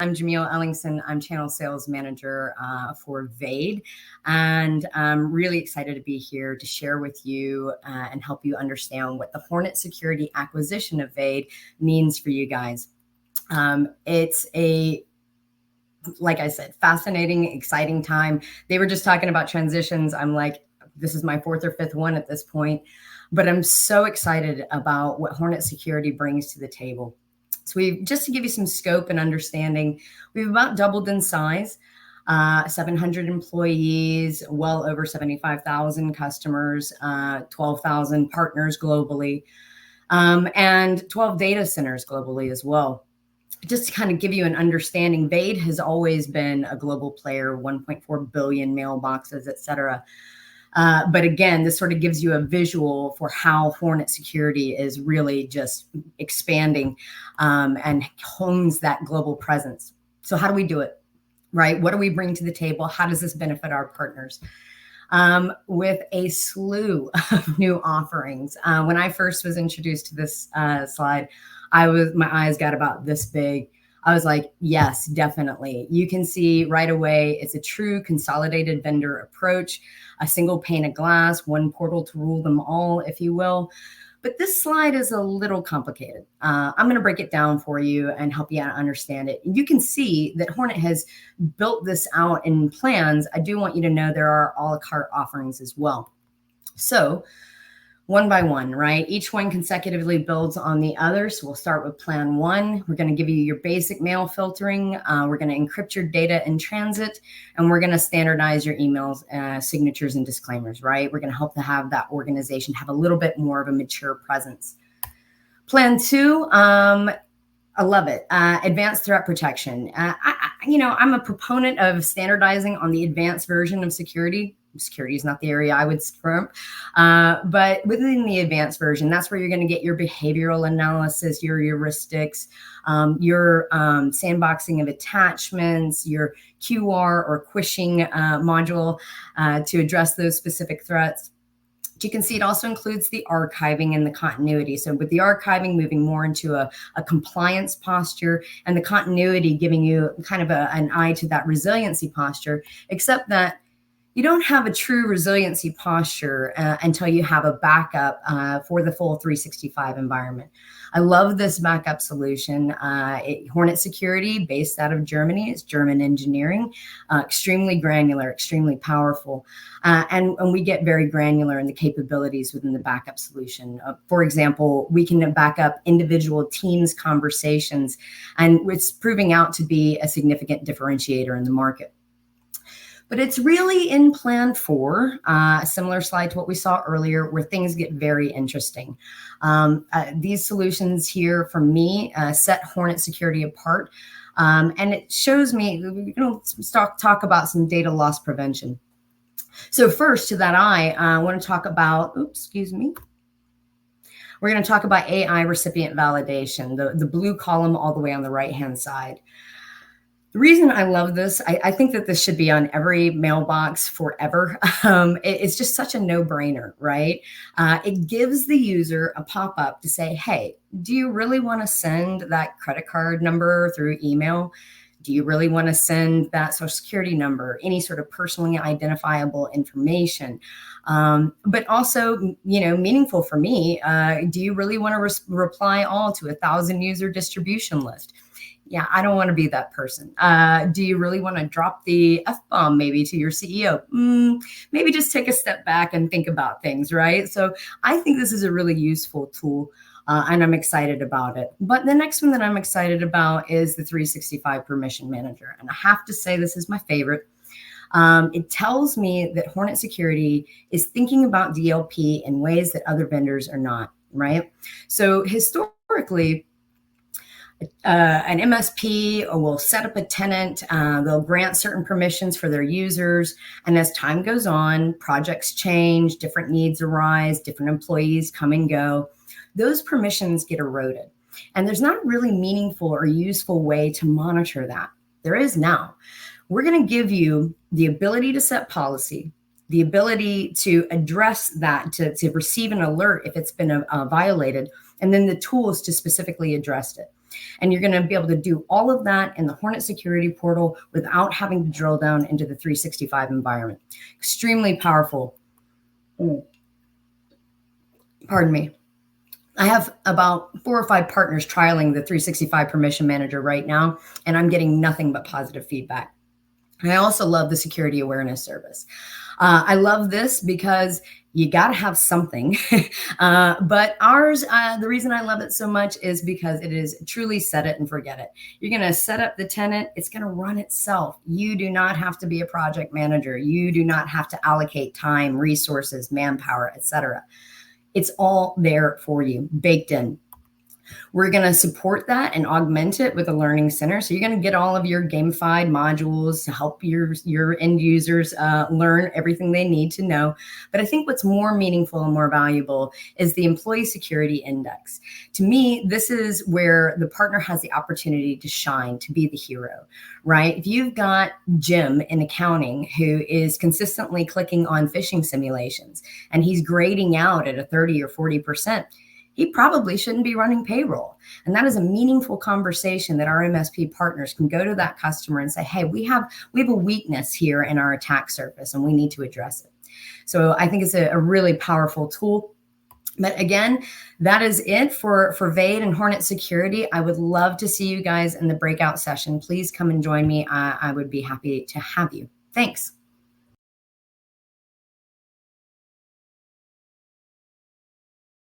I'm Jamil Ellingson. I'm Channel Sales Manager for Vade, and I'm really excited to be here to share with you and help you understand what the Hornet Security acquisition of Vade means for you guys. It's a, like I said, fascinating, exciting time. They were just talking about transitions. I'm like, this is my fourth or fifth one at this point, but I'm so excited about what Hornet Security brings to the table. So just to give you some scope and understanding, we've about doubled in size, 700 employees, well over 75,000 customers, 12,000 partners globally, and 12 data centers globally as well. Just to kind of give you an understanding, Vade has always been a global player, 1.4 billion mailboxes, et cetera. But again, this sort of gives you a visual for how Hornet Security is really just expanding and hones that global presence. So how do we do it, right? What do we bring to the table? How does this benefit our partners? With a slew of new offerings. When I first was introduced to this slide, my eyes got about this big. I was like, yes, definitely. You can see right away, it's a true consolidated vendor approach, a single pane of glass, one portal to rule them all, if you will. But this slide is a little complicated. I'm going to break it down for you and help you understand it. You can see that Hornet has built this out in plans. I do want you to know there are a la carte offerings as well. So one by one, right? Each one consecutively builds on the other. So we'll start with plan one. We're going to give you your basic mail filtering. We're going to encrypt your data in transit, and we're going to standardize your emails, signatures, and disclaimers, right? We're going to help to have that organization have a little bit more of a mature presence. Plan two, I love it. Advanced threat protection. I'm a proponent of standardizing on the advanced version of security. Security is not the area I would scrimp, but within the advanced version, that's where you're going to get your behavioral analysis, your heuristics, your sandboxing of attachments, your QR or quishing module to address those specific threats. You can see it also includes the archiving and the continuity. So with the archiving moving more into a compliance posture, and the continuity giving you kind of an eye to that resiliency posture, except that you don't have a true resiliency posture until you have a backup for the full 365 environment. I love this backup solution. Hornet Security, based out of Germany, is German engineering, extremely granular, extremely powerful. And we get very granular in the capabilities within the backup solution. For example, we can back up individual teams' conversations, and it's proving out to be a significant differentiator in the market. But it's really in plan four, a similar slide to what we saw earlier, where things get very interesting. These solutions here, for me, set Hornet Security apart. And it shows me, let's talk about some data loss prevention. So first, to that eye, I want to talk about, we're going to talk about AI recipient validation, the blue column all the way on the right-hand side. The reason I love this, I think that this should be on every mailbox forever. It's just such a no-brainer, right? It gives the user a pop-up to say, hey, do you really want to send that credit card number through email? Do you really want to send that social security number, any sort of personally identifiable information? But also, meaningful for me, do you really want to reply all to 1,000 user distribution list? Yeah, I don't want to be that person. Do you really want to drop the F-bomb maybe to your CEO? Maybe just take a step back and think about things, right? So I think this is a really useful tool, and I'm excited about it. But the next one that I'm excited about is the 365 Permission Manager. And I have to say this is my favorite. It tells me that Hornet Security is thinking about DLP in ways that other vendors are not, right? So historically, an MSP will set up a tenant, they'll grant certain permissions for their users. And as time goes on, projects change, different needs arise, different employees come and go. Those permissions get eroded. And there's not really meaningful or useful way to monitor that. There is now. We're going to give you the ability to set policy, the ability to address that, to receive an alert if it's been violated, and then the tools to specifically address it. And you're going to be able to do all of that in the Hornet Security Portal without having to drill down into the 365 environment. Extremely powerful. Pardon me. I have about 4 or 5 partners trialing the 365 Permission Manager right now, and I'm getting nothing but positive feedback. I also love the Security Awareness Service. I love this because you got to have something. But ours, the reason I love it so much is because it is truly set it and forget it. You're going to set up the tenant. It's going to run itself. You do not have to be a project manager. You do not have to allocate time, resources, manpower, etc. It's all there for you, baked in. We're going to support that and augment it with a learning center. So you're going to get all of your gamified modules to help your end users learn everything they need to know. But I think what's more meaningful and more valuable is the Employee Security Index. To me, this is where the partner has the opportunity to shine, to be the hero, right? If you've got Jim in accounting who is consistently clicking on phishing simulations and he's grading out at a 30 or 40%, he probably shouldn't be running payroll. And that is a meaningful conversation that our MSP partners can go to that customer and say, hey, we have a weakness here in our attack surface and we need to address it. So I think it's a really powerful tool. But again, that is it for Vade and Hornet Security. I would love to see you guys in the breakout session. Please come and join me. I would be happy to have you. Thanks.